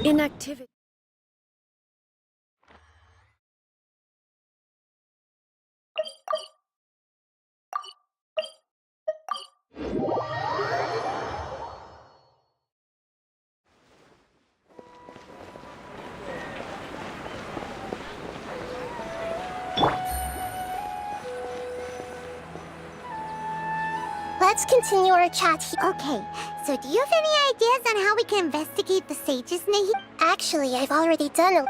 Inactivity. Let's continue our chat here. Okay, so do you have any ideas on how we can investigate the sages, Nahi? Actually, I've already tried.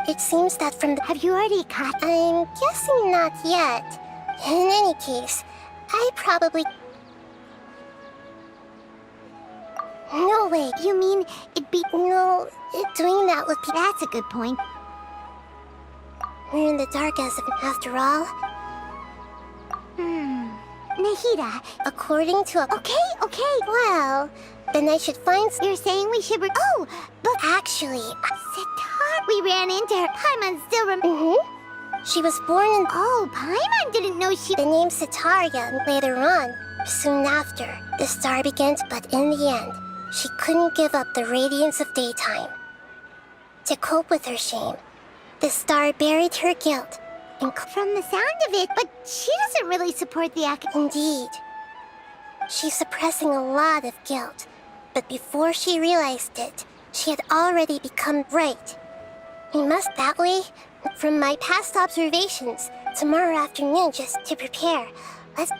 It seems that from the... Have you already caught? I'm guessing not yet. In any case, I probably... No way. You mean it'd be... No, doing that would be... That's a good point. We're in the dark after all. Nahida, according to a... Okay, well, then I should find... You're saying we should... Oh, but actually... Sitar, we ran into her. Paimon still She was born in... Oh, Paimon didn't know she... The name Sitaria later on. Soon after, the star began, but in the end, she couldn't give up the radiance of daytime. To cope with her shame, the star buried her guilt. From the sound of it, but she doesn't really support the act. Indeed. She's suppressing a lot of guilt. But before she realized it, she had already become right. We must that way. From my past observations, tomorrow afternoon just to prepare. Let's...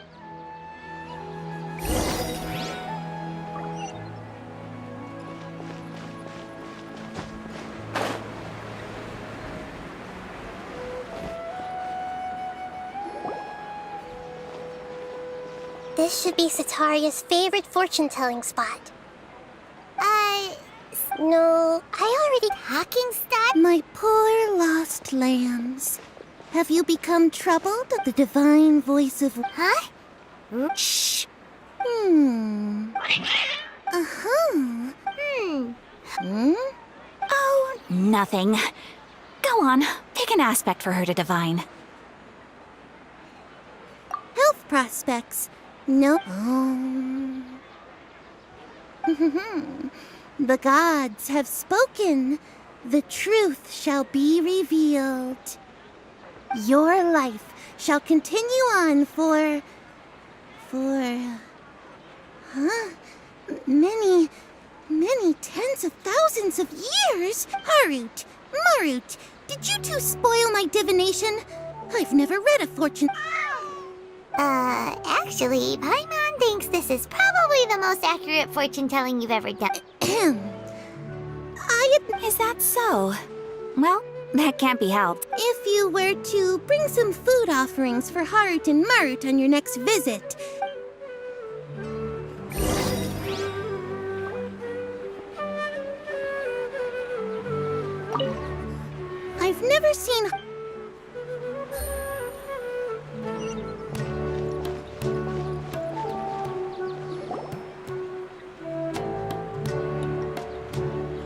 This should be Sitaria's favorite fortune-telling spot. No, I already... Talking star? My poor lost lambs. Have you become troubled at the divine voice of... Huh? Shh. Oh, nothing. Go on, pick an aspect for her to divine. Health prospects. No. The gods have spoken. The truth shall be revealed. Your life shall continue on for... Many tens of thousands of years. Harut, Marut, did you two spoil my divination? I've never read a fortune... Actually, Paimon thinks this is probably the most accurate fortune-telling you've ever done. Is that so? Well, that can't be helped. If you were to bring some food offerings for Harut and Marut on your next visit... I've never seen...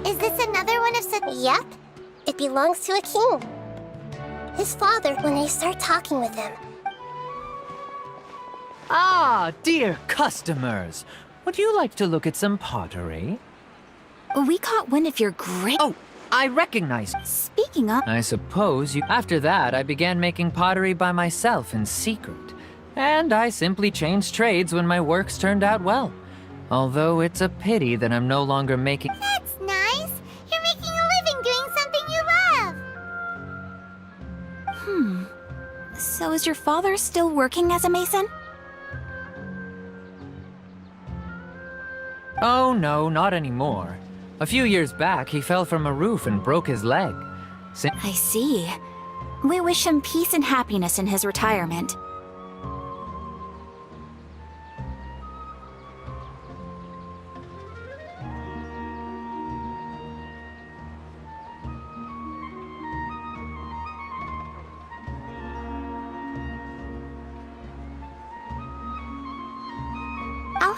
Is this another one of Yep. It belongs to a king. His father, when I start talking with him. Ah, dear customers. Would you like to look at some pottery? We caught wind of your great... Oh, I recognize you. Speaking of... I suppose you... After that, I began making pottery by myself in secret. And I simply changed trades when my works turned out well. Although it's a pity that I'm no longer making... That's nice. You're making a living doing something you love. So is your father still working as a mason? Oh no, not anymore. A few years back, he fell from a roof and broke his leg. I see. We wish him peace and happiness in his retirement.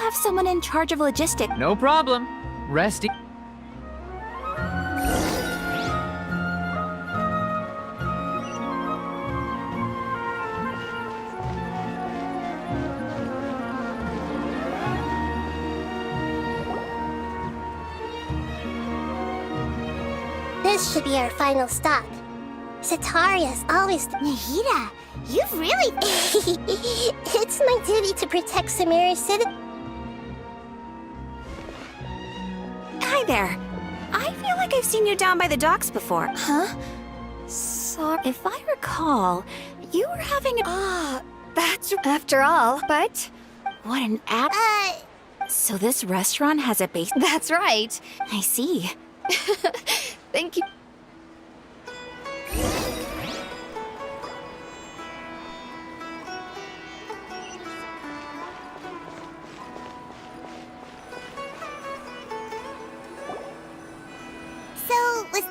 have someone in charge of logistics. No problem. Rest. This should be our final stop. Setaria's always... Nahida, you've really... It's my duty to protect Samira's city. Hi there. I feel like I've seen you down by the docks before. Huh? So, if I recall, you were having a... that's after all, but... What an app... So this restaurant has a base... That's right. I see. Thank you. So, was...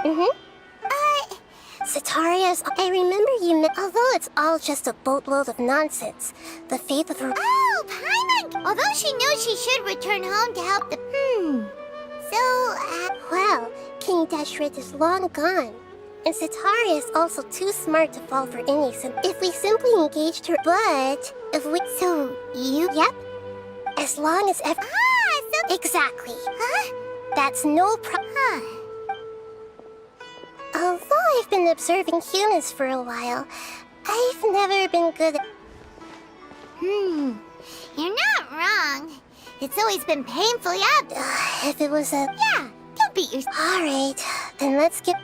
Setaria's... I remember you met... Although it's all just a boatload of nonsense, the faith of her... Oh, Paimon! Although she knows she should return home to help the... Well, King Dashred is long gone. And Setaria is also too smart to fall for any sin. If we simply engaged her... But... If we... So, you... Yep. As long as ever... so... Exactly. That's no problem. Although I've been observing humans for a while, I've never been good at... You're not wrong. It's always been painful, yeah. If it was a... Yeah, don't beat yourself. Alright, then let's get...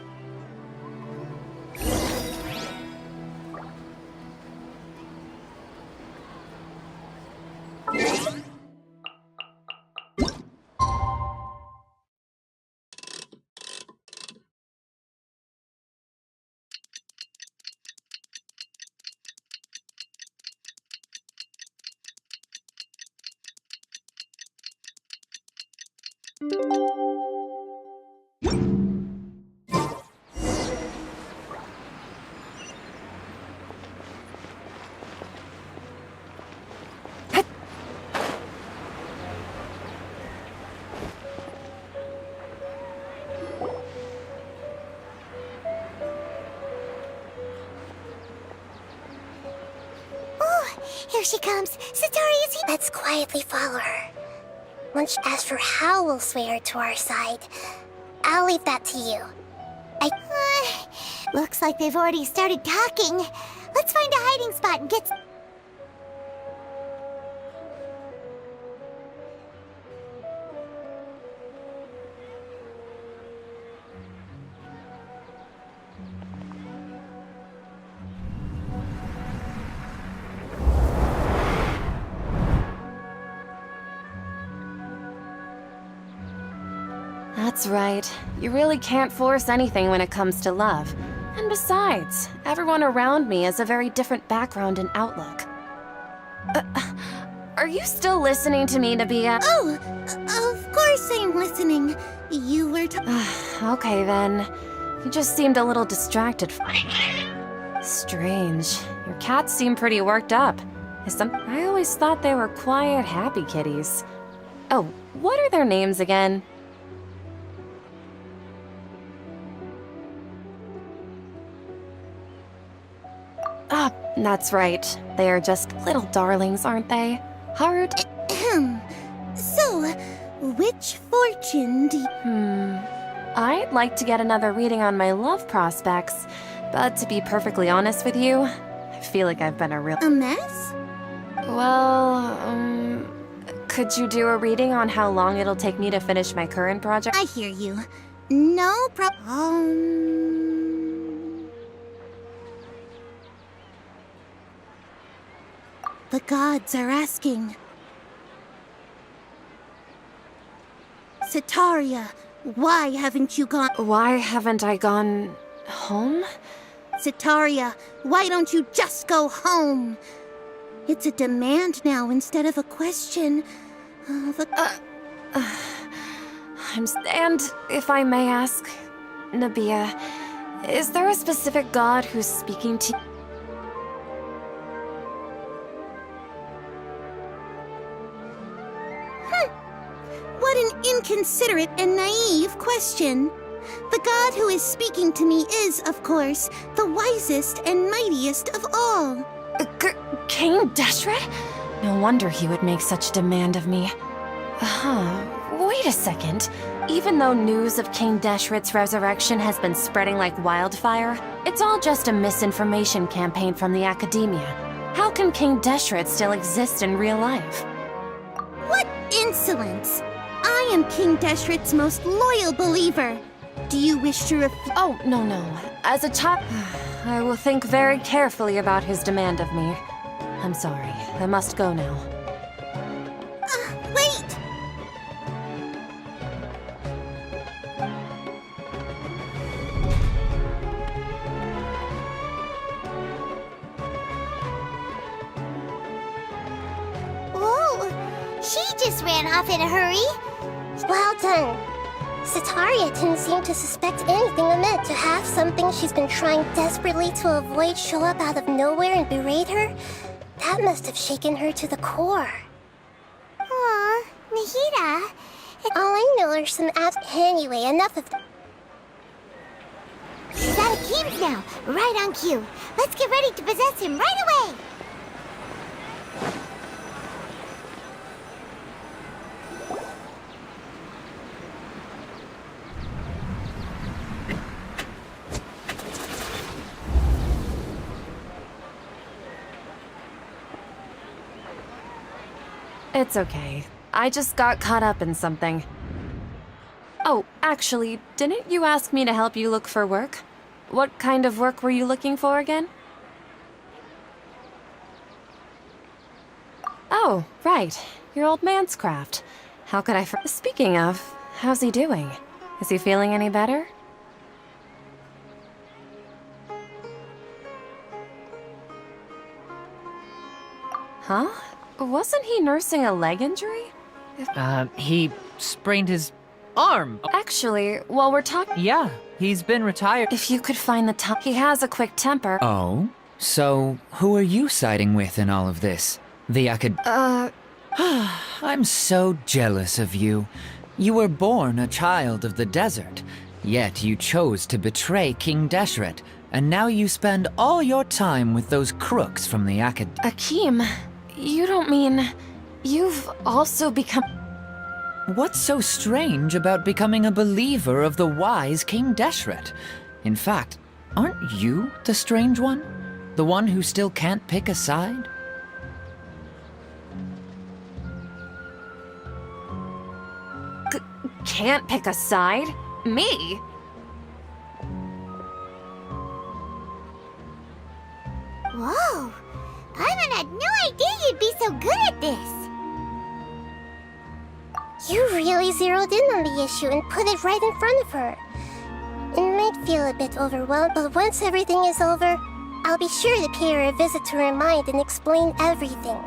Here she comes. Setaria's here. Let's quietly follow her. As for how we'll sway her to our side, I'll leave that to you. Looks like they've already started talking. Let's find a hiding spot and get... That's right. You really can't force anything when it comes to love. And besides, everyone around me has a very different background and outlook. Are you still listening to me, Nabia? Oh, of course I'm listening. You were Okay then. You just seemed a little distracted. Strange. Your cats seem pretty worked up. I always thought they were quiet, happy kitties. Oh, what are their names again? Ah, that's right. They are just little darlings, aren't they? Hard. So, which fortune do you... I'd like to get another reading on my love prospects, but to be perfectly honest with you, I feel like I've been a real... A mess? Well, could you do a reading on how long it'll take me to finish my current project? I hear you. No problem. The gods are asking. Setaria, why haven't you gone... Why haven't I gone... home? Setaria, why don't you just go home? It's a demand now instead of a question. And if I may ask, Nabia, is there a specific god who's speaking to you? inconsiderate and naive question. The god who is speaking to me is, of course, the wisest and mightiest of all. King Deshret? No wonder he would make such demand of me. Wait a second. Even though news of King Deshret's resurrection has been spreading like wildfire, it's all just a misinformation campaign from the academia. How can King Deshret still exist in real life? What insolence! I am King Deshret's most loyal believer. Do you wish to refute? Oh, no. As a child, I will think very carefully about his demand of me. I'm sorry. I must go now. Wait! Whoa! She just ran off in a hurry. Well done. Sitaria didn't seem to suspect anything amiss. To have something she's been trying desperately to avoid show up out of nowhere and berate her, that must have shaken her to the core. Aw, Nahida. All I know are some abs. Anyway, enough of that. She's out of Keem's now, right on cue. Let's get ready to possess him right away. It's okay. I just got caught up in something. Oh, actually, didn't you ask me to help you look for work? What kind of work were you looking for again? Oh, right. Your old man's craft. How could I Speaking of, how's he doing? Is he feeling any better? Huh? Wasn't he nursing a leg injury? He sprained his arm. Actually, while we're talking... Yeah, he's been retired. If you could find the time... He has a quick temper. Oh? So, who are you siding with in all of this? The I'm so jealous of you. You were born a child of the desert, yet you chose to betray King Deshret, and now you spend all your time with those crooks from the Akeem, you don't mean... You've also become... What's so strange about becoming a believer of the wise King Deshret? In fact, aren't you the strange one? The one who still can't pick a side? Can't pick a side? Me? Whoa! Paimon had no idea you'd be so good at this! You really zeroed in on the issue and put it right in front of her. It might feel a bit overwhelmed, but once everything is over, I'll be sure to pay her a visit to her mind and explain everything.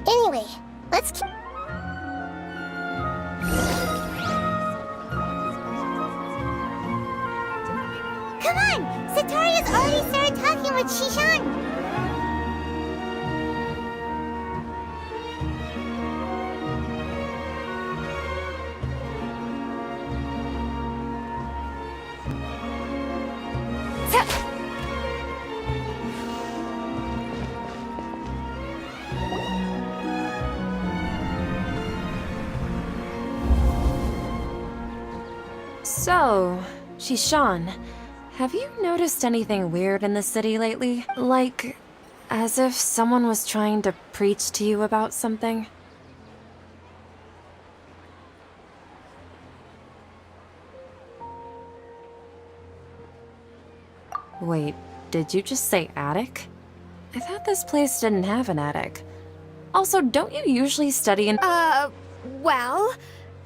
Anyway, let's keep... Come on! Sataria's already started talking with Shishan! So, Shishan, have you noticed anything weird in the city lately? Like, as if someone was trying to preach to you about something? Wait, did you just say attic? I thought this place didn't have an attic. Also, don't you usually study in- Well,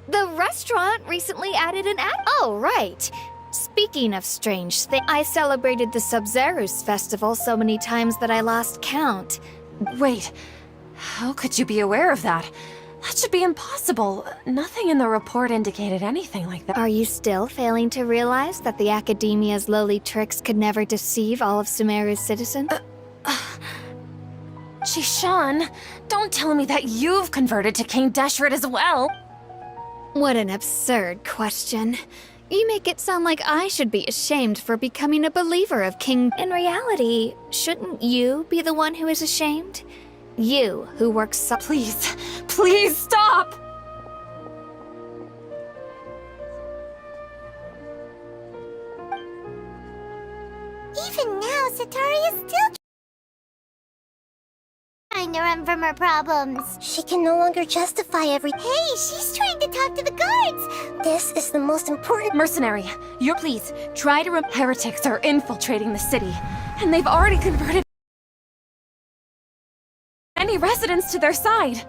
the restaurant recently added an Oh, right. Speaking of strange things, I celebrated the Sub-Zerus festival so many times that I lost count. Wait, how could you be aware of that? That should be impossible. Nothing in the report indicated anything like that. Are you still failing to realize that the Academia's lowly tricks could never deceive all of Sumeru's citizens? Shishan, don't tell me that you've converted to King Deshret as well. What an absurd question. You make it sound like I should be ashamed for becoming a believer of King. In reality, shouldn't you be the one who is ashamed? You who works so. Please, please stop! Even now, Satari is still trying to run from her problems. She can no longer justify every— Hey, she's trying to talk to the guards! This is the most important— Mercenary, please, try to heretics are infiltrating the city, and they've already converted any residents to their side.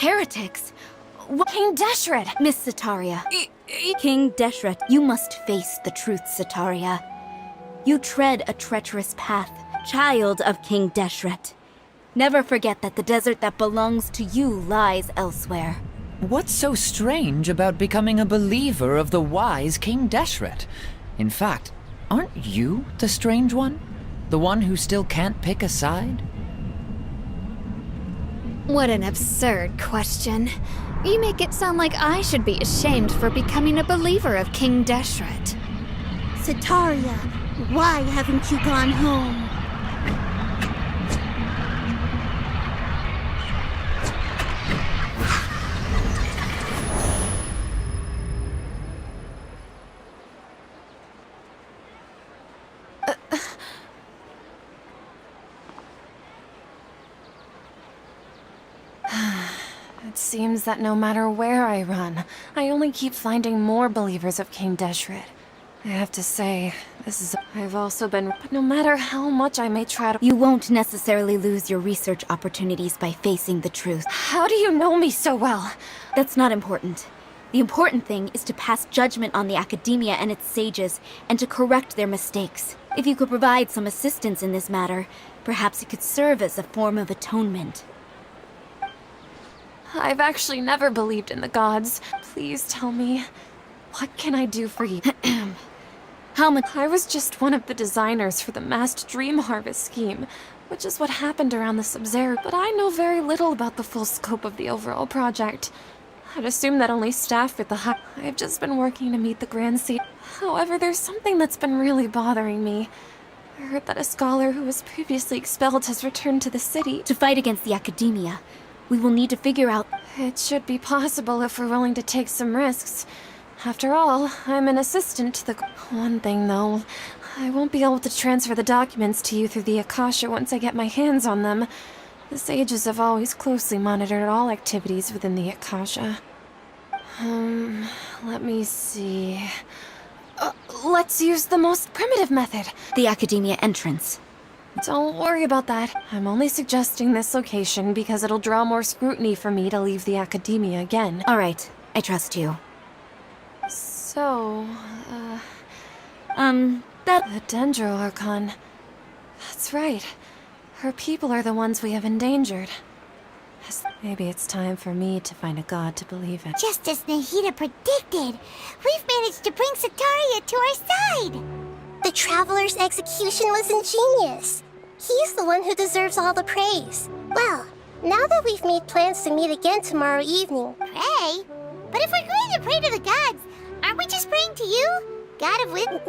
Heretics? King Deshret! Miss Sataria. King Deshret, you must face the truth, Sataria. You tread a treacherous path, child of King Deshret. Never forget that the desert that belongs to you lies elsewhere. What's so strange about becoming a believer of the wise King Deshret? In fact, aren't you the strange one? The one who still can't pick a side? What an absurd question. You make it sound like I should be ashamed for becoming a believer of King Deshret. Sataria, why haven't you gone home? It seems that no matter where I run, I only keep finding more believers of King Deshret. I have to say, I've also been... But no matter how much I may try to... You won't necessarily lose your research opportunities by facing the truth. How do you know me so well? That's not important. The important thing is to pass judgment on the academia and its sages, and to correct their mistakes. If you could provide some assistance in this matter, perhaps it could serve as a form of atonement. I've actually never believed in the gods. Please tell me, what can I do for you? How much? I was just one of the designers for the massed dream harvest scheme, which is what happened around the Sub-Zero, but I know very little about the full scope of the overall project. I'd assume that only staff with the high... I've just been working to meet the Grand Seat. However, there's something that's been really bothering me. I heard that a scholar who was previously expelled has returned to the city. To fight against the academia, we will need to figure out... It should be possible if we're willing to take some risks. After all, I'm an assistant to the... One thing, though. I won't be able to transfer the documents to you through the Akasha once I get my hands on them. The sages have always closely monitored all activities within the Akasha. Let me see... let's use the most primitive method. The academia entrance. Don't worry about that. I'm only suggesting this location because it'll draw more scrutiny for me to leave the academia again. All right, I trust you. So, that... The Dendro Archon. That's right. Her people are the ones we have endangered. Maybe it's time for me to find a god to believe in. Just as Nahida predicted, we've managed to bring Sataria to our side. The Traveler's execution was ingenious. He's the one who deserves all the praise. Well, now that we've made plans to meet again tomorrow evening... Pray? But if we're going to pray to the gods, aren't we just praying to you? God of Wisdom?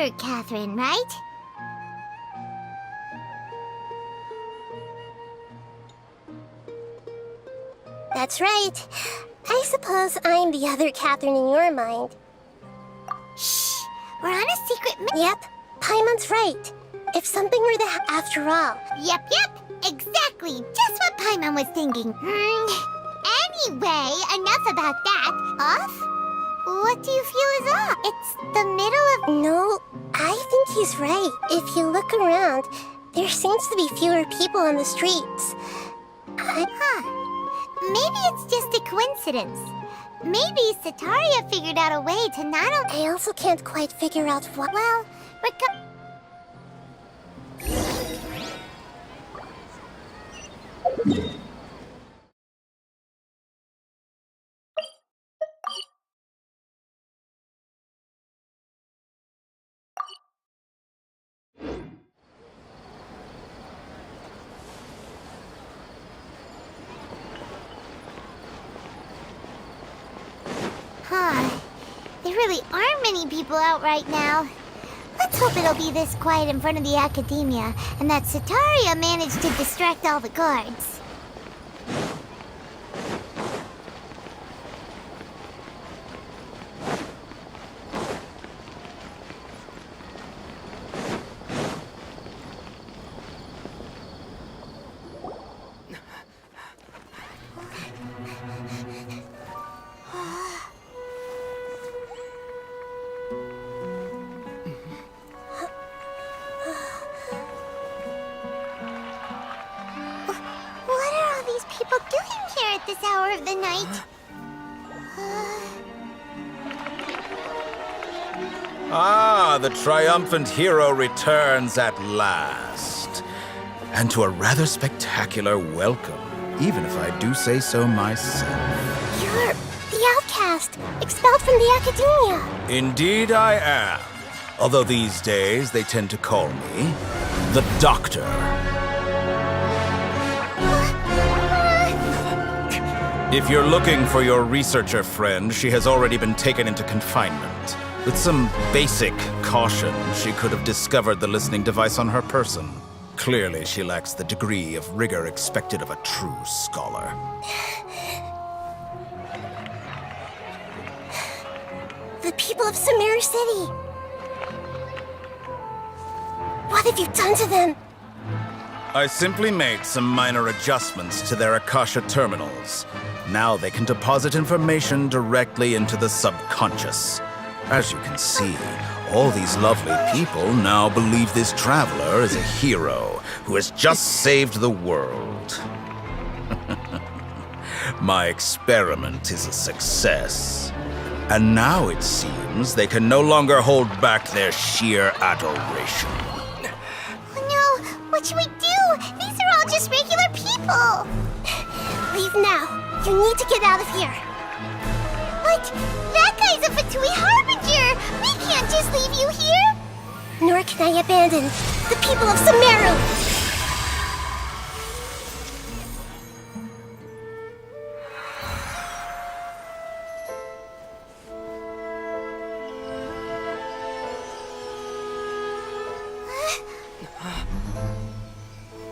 other Catherine, right? That's right. I suppose I'm the other Catherine in your mind. Shh! We're on a secret Yep, Paimon's right. If something were to after all. Yep, exactly. Just what Paimon was thinking. Anyway, enough about that. Off? What do you feel is off? It's the middle of... No, I think he's right. If you look around, there seems to be fewer people on the streets. Maybe it's just a coincidence. Maybe Sataria figured out a way to not only... I also can't quite figure out what... Well, there really aren't many people out right now. Let's hope it'll be this quiet in front of the Academia, and that Sataria managed to distract all the guards. This hour of the night. Ah, the triumphant hero returns at last. And to a rather spectacular welcome, even if I do say so myself. You're the outcast, expelled from the Academia. Indeed I am. Although these days they tend to call me the Doctor. If you're looking for your researcher friend, she has already been taken into confinement. With some basic caution, she could have discovered the listening device on her person. Clearly, she lacks the degree of rigor expected of a true scholar. The people of Sumeru City. What have you done to them? I simply made some minor adjustments to their Akasha terminals. Now they can deposit information directly into the subconscious. As you can see, all these lovely people now believe this traveler is a hero who has just saved the world. My experiment is a success. And now it seems they can no longer hold back their sheer adoration. Oh no! What should we do? These are all just regular people! Leave now. You need to get out of here. What? That guy's a Fatui Harbinger! We can't just leave you here! Nor can I abandon the people of Sumeru!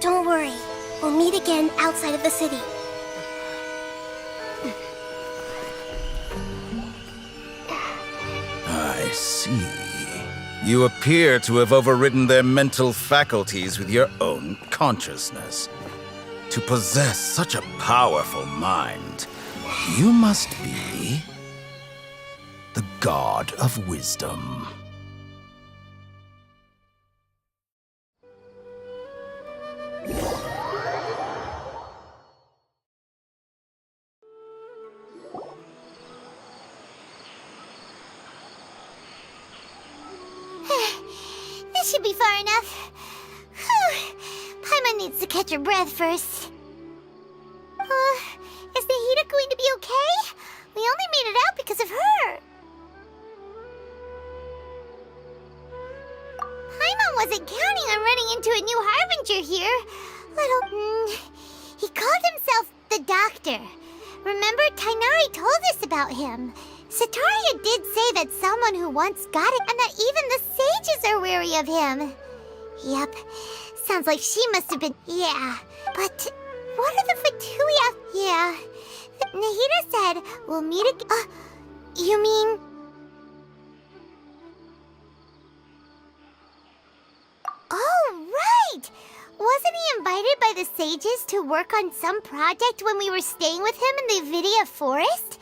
Don't worry. We'll meet again outside of the city. I see. You appear to have overridden their mental faculties with your own consciousness. To possess such a powerful mind, you must be the god of wisdom. This should be far enough. Paimon needs to catch her breath first. Is the Hida going to be okay? We only made it out because of her. Paimon wasn't counting on running into a new Harbinger here. He called himself the Doctor. Remember, Tainari told us about him. Sataria did say that someone who once got it, and that even the sages are wary of him. Yep, sounds like she must have been. Yeah, but what are the Fatuia? Yeah, Nahida said we'll meet again. You mean? Oh, right! Wasn't he invited by the sages to work on some project when we were staying with him in the Vidia forest?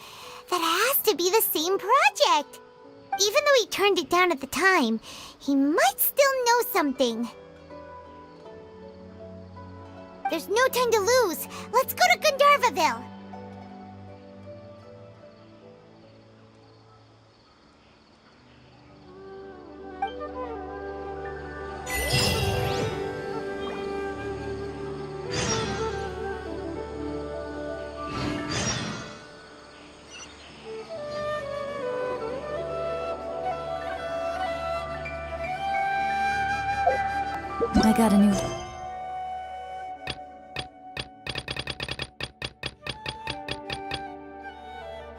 That has to be the same project! Even though he turned it down at the time, he might still know something. There's no time to lose. Let's go to Gandharvaville. I got a new...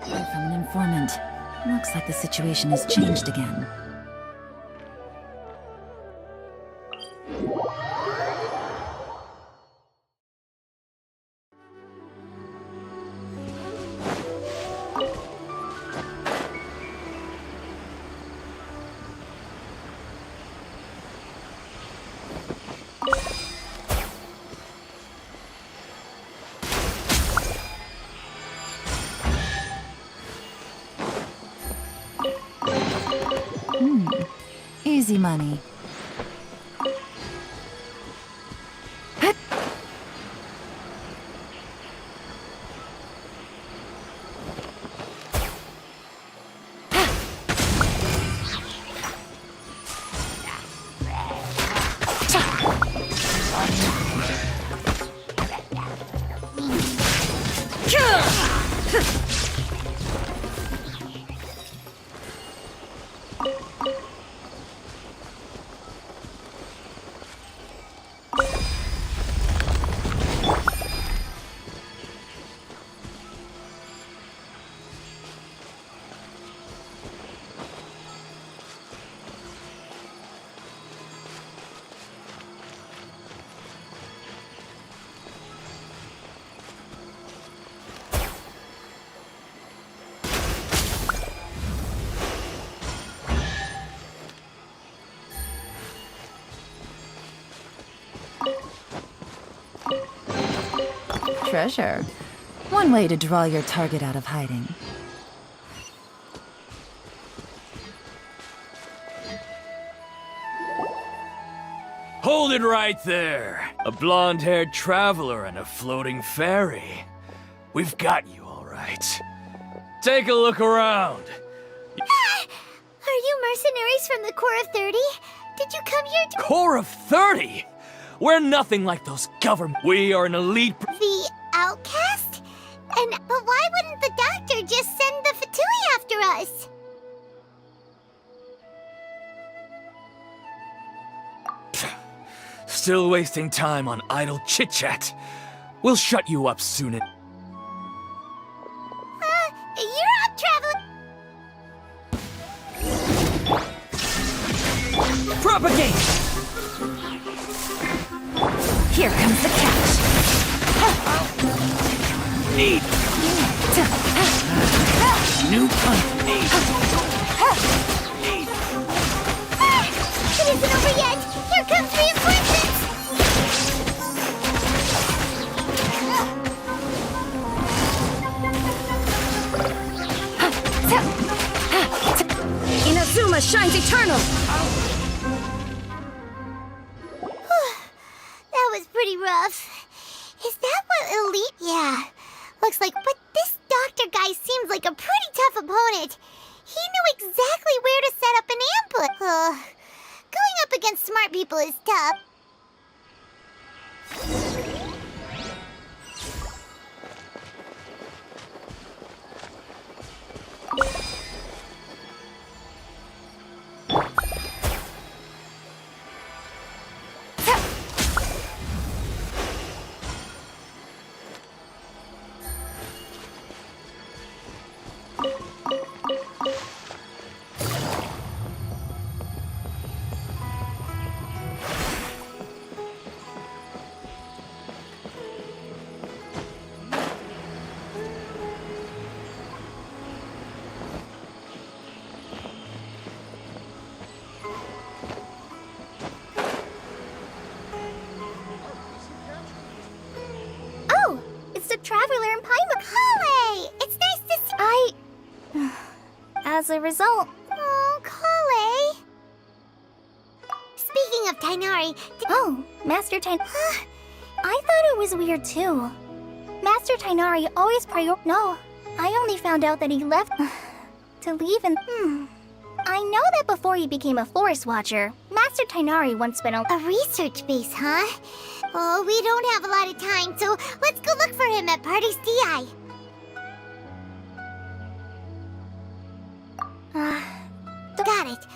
From an informant. Looks like the situation has changed again. Easy money. Treasure. One way to draw your target out of hiding. Hold it right there. A blonde-haired traveler and a floating fairy. We've got you all right. Take a look around. Are you mercenaries from the Corps of 30? Did you come here to— Corps of 30? We're nothing like those government. We are an elite. The outcast? But why wouldn't the doctor just send the Fatui after us? Still wasting time on idle chit-chat. We'll shut you up soon. You're out traveling. Propagate! Here comes the catch. Need. New punch. Need. It isn't over yet. Here comes reinforcements. Inazuma shines eternal! That was pretty rough. Is that what elite? Yeah, looks like. But this doctor guy seems like a pretty tough opponent. He knew exactly where to set up an ambush. Going up against smart people is tough. the result. Oh, Kale. Speaking of Tainari... Oh, Master Tain... I thought it was weird too. Master Tainari always No, I only found out that he left... to leave and... I know that before he became a forest watcher, Master Tainari once spent a research base, huh? Oh, we don't have a lot of time, so let's go look for him at Party's DI. Got it.